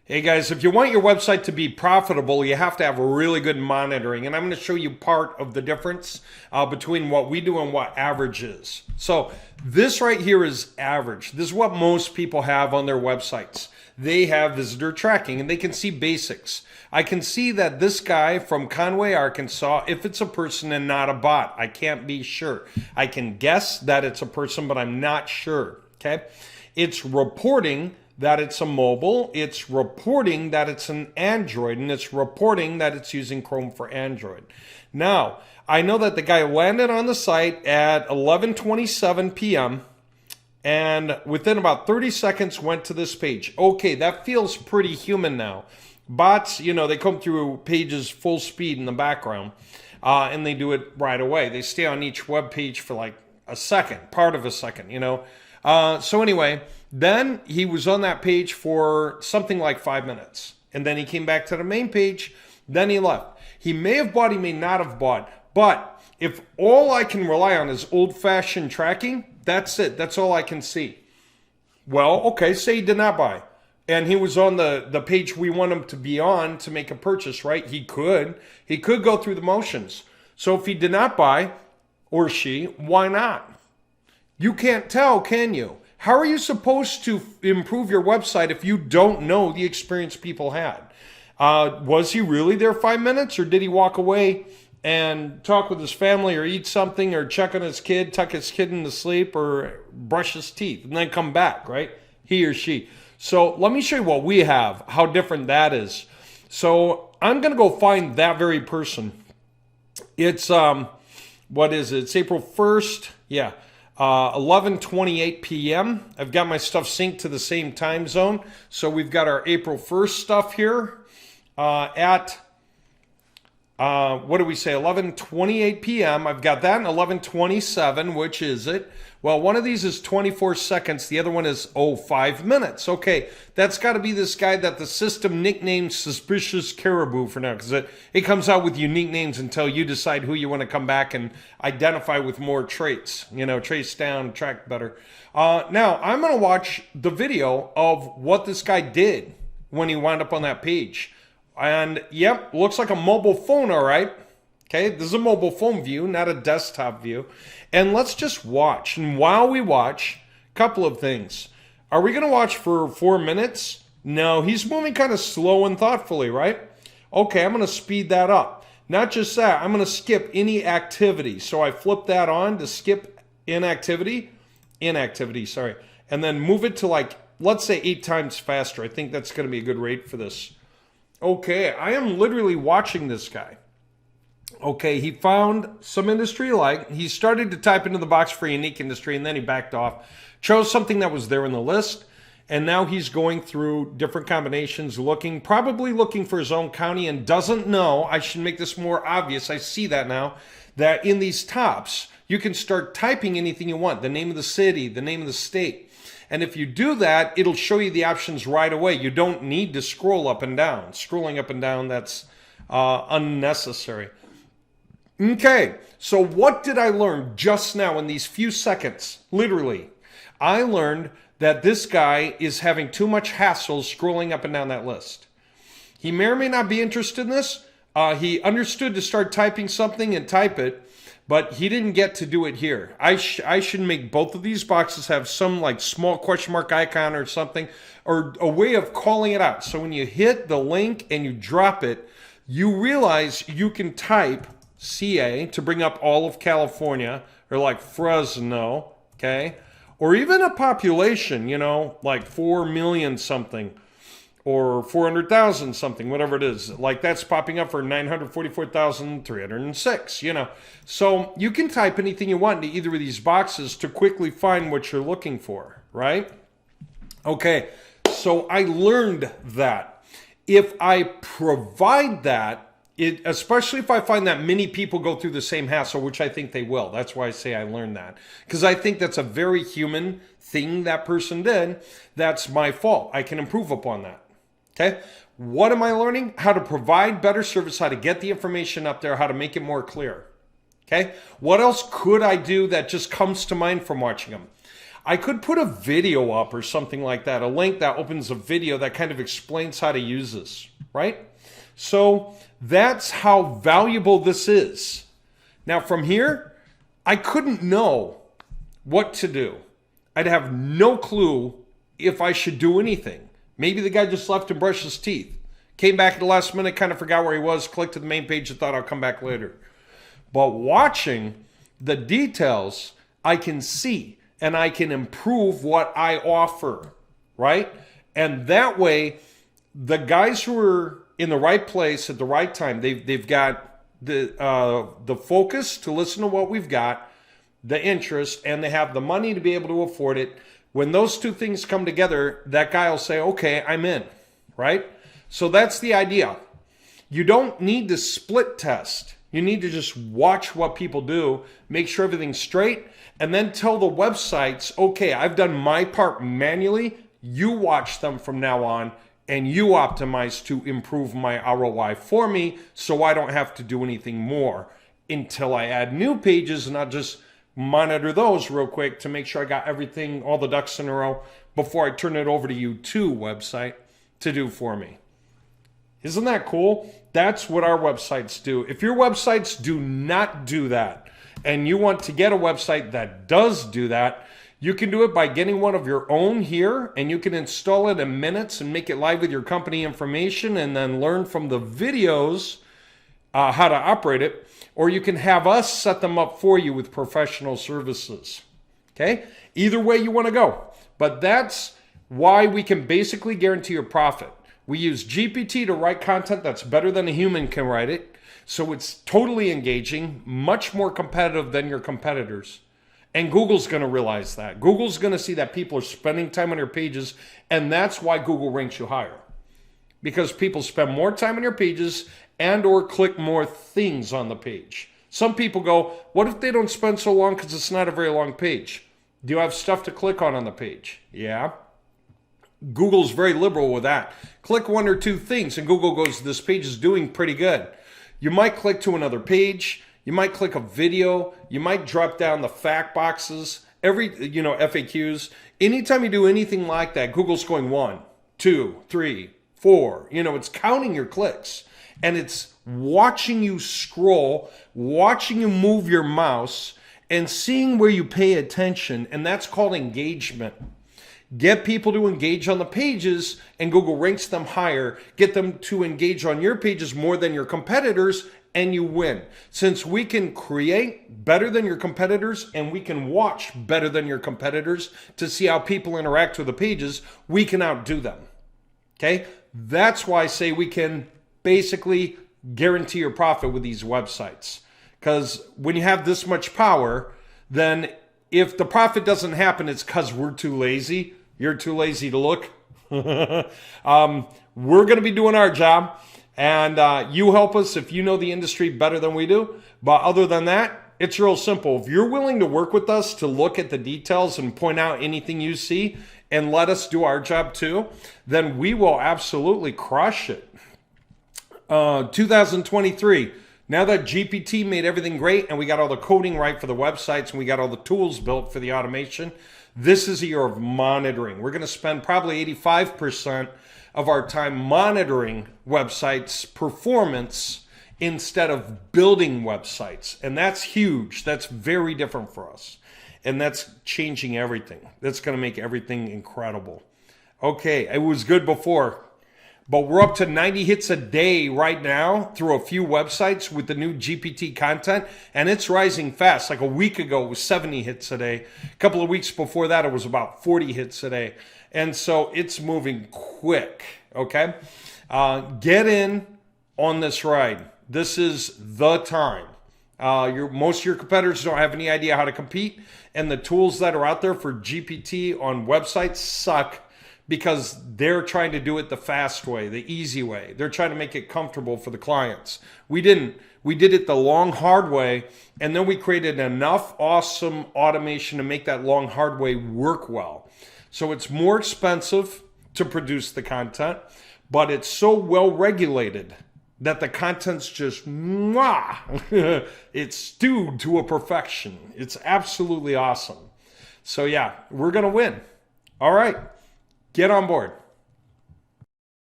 Hey guys, if you want your website to be profitable, you have to have really good monitoring. And I'm going to show you part of the difference between what we do and what average is. So this right here is average. This is what most people have on their websites. They have visitor tracking and they can see basics. I can see that this guy from Conway, Arkansas, if it's a person and not a bot, I can't be sure. I can guess that it's a person, but I'm not sure. Okay. It's reporting that it's a mobile, it's reporting that it's an Android, and it's reporting that it's using Chrome for Android. Now, I know that the guy landed on the site at 11:27 p.m. and within about 30 seconds went to this page. Okay, that feels pretty human now. Bots, they come through pages full speed in the background, and they do it right away. They stay on each web page for like a second, part of a second, So anyway, then he was on that page for something like 5 minutes. And then he came back to the main page. Then he left. He may have bought, he may not have bought. But if all I can rely on is old-fashioned tracking, that's it. That's all I can see. Well, okay, say he did not buy. And he was on the page we want him to be on to make a purchase, right? He could go through the motions. So if he did not buy, or she, why not? You can't tell, can you? How are you supposed to improve your website if you don't know the experience people had? Was he really there 5 minutes, or did he walk away and talk with his family or eat something or check on his kid, tuck his kid into sleep or brush his teeth and then come back, right? He or she. So let me show you what we have, how different that is. So I'm going to go find that very person. It's, what is it? It's April 1st. Yeah. 11:28 p.m. I've got my stuff synced to the same time zone. So we've got our April 1st stuff here at, what do we say, 11:28 p.m. I've got that in 11:27, which is it? Well, one of these is 24 seconds. The other one is, 5 minutes. Okay, that's got to be this guy that the system nicknamed Suspicious Caribou for now, because it comes out with unique names until you decide who you want to come back and identify with more traits. Trace down, track better. Now, I'm going to watch the video of what this guy did when he wound up on that page. And, yep, looks like a mobile phone, all right. Okay, this is a mobile phone view, not a desktop view. And let's just watch. And while we watch, a couple of things. Are we going to watch for 4 minutes? No, he's moving kind of slow and thoughtfully, right? Okay, I'm going to speed that up. Not just that, I'm going to skip any activity. So I flip that on to skip inactivity, and then move it to let's say 8 times faster. I think that's going to be a good rate for this. Okay, I am literally watching this guy. Okay, he found some industry he started to type into the box for unique industry and then he backed off, chose something that was there in the list, and now he's going through different combinations, probably looking for his own county, and doesn't know, I should make this more obvious, I see that now, that in these tops, you can start typing anything you want, the name of the city, the name of the state. And if you do that, it'll show you the options right away. You don't need to scroll up and down. Scrolling up and down, that's unnecessary. Okay, so what did I learn just now in these few seconds? Literally, I learned that this guy is having too much hassle scrolling up and down that list. He may or may not be interested in this. He understood to start typing something and type it, but he didn't get to do it here. I should make both of these boxes have some small question mark icon or something, or a way of calling it out. So when you hit the link and you drop it, you realize you can type CA to bring up all of California, or Fresno, okay? Or even a population, 4 million something, or 400,000 something, whatever it is. That's popping up for 944,306, So you can type anything you want into either of these boxes to quickly find what you're looking for, right? Okay, so I learned that. If I provide that, especially if I find that many people go through the same hassle, which I think they will. That's why I say I learned that. Because I think that's a very human thing that person did. That's my fault. I can improve upon that. Okay? What am I learning? How to provide better service, how to get the information up there, how to make it more clear. Okay? What else could I do that just comes to mind from watching them? I could put a video up or something like that, a link that opens a video that kind of explains how to use this, right? So that's how valuable this is. Now from here, I couldn't know what to do. I'd have no clue if I should do anything. Maybe the guy just left to brush his teeth. Came back at the last minute, kind of forgot where he was, clicked to the main page and thought I'll come back later. But watching the details, I can see and I can improve what I offer, right? And that way, the guys who are in the right place at the right time, they've got the focus to listen to what we've got, the interest, and they have the money to be able to afford it. When those two things come together, that guy will say, okay, I'm in, right? So that's the idea. You don't need to split test. You need to just watch what people do, make sure everything's straight, and then tell the websites, okay, I've done my part manually. You watch them from now on, and you optimize to improve my ROI for me so I don't have to do anything more until I add new pages, and I'll just monitor those real quick to make sure I got everything, all the ducks in a row before I turn it over to you too, website, to do for me. Isn't that cool? That's what our websites do. If your websites do not do that, and you want to get a website that does do that, you can do it by getting one of your own here, and you can install it in minutes and make it live with your company information and then learn from the videos how to operate it. Or you can have us set them up for you with professional services. Okay? Either way you want to go. But that's why we can basically guarantee your profit. We use GPT to write content that's better than a human can write it. So it's totally engaging, much more competitive than your competitors. And Google's going to realize that. Google's going to see that people are spending time on your pages, and that's why Google ranks you higher. Because people spend more time on your pages and or click more things on the page. Some people go, what if they don't spend so long because it's not a very long page? Do you have stuff to click on the page? Yeah. Google's very liberal with that. Click one or two things and Google goes, this page is doing pretty good. You might click to another page. You might click a video. You might drop down the fact boxes, FAQs. Anytime you do anything like that, Google's going 1, 2, 3, 4. It's counting your clicks. And it's watching you scroll, watching you move your mouse, and seeing where you pay attention. And that's called engagement. Get people to engage on the pages, and Google ranks them higher. Get them to engage on your pages more than your competitors, and you win. Since we can create better than your competitors, and we can watch better than your competitors to see how people interact with the pages, we can outdo them. Okay? That's why I say we can basically guarantee your profit with these websites. Because when you have this much power, then if the profit doesn't happen, it's because we're too lazy. You're too lazy to look. We're going to be doing our job. And you help us if you know the industry better than we do. But other than that, it's real simple. If you're willing to work with us to look at the details and point out anything you see and let us do our job too, then we will absolutely crush it. 2023, now that GPT made everything great and we got all the coding right for the websites and we got all the tools built for the automation, this is a year of monitoring. We're going to spend probably 85% of our time monitoring websites' performance instead of building websites. And that's huge. That's very different for us. And that's changing everything. That's going to make everything incredible. Okay, it was good before. But we're up to 90 hits a day right now through a few websites with the new GPT content, and it's rising fast. Like a week ago, it was 70 hits a day. A couple of weeks before that, it was about 40 hits a day. And so it's moving quick, okay? Get in on this ride. This is the time. Most of your competitors don't have any idea how to compete, and the tools that are out there for GPT on websites suck. Because they're trying to do it the fast way, the easy way. They're trying to make it comfortable for the clients. We didn't. We did it the long, hard way, and then we created enough awesome automation to make that long, hard way work well. So it's more expensive to produce the content, but it's so well regulated that the content's just, mwah! It's stewed to a perfection. It's absolutely awesome. So yeah, we're going to win. All right, get on board.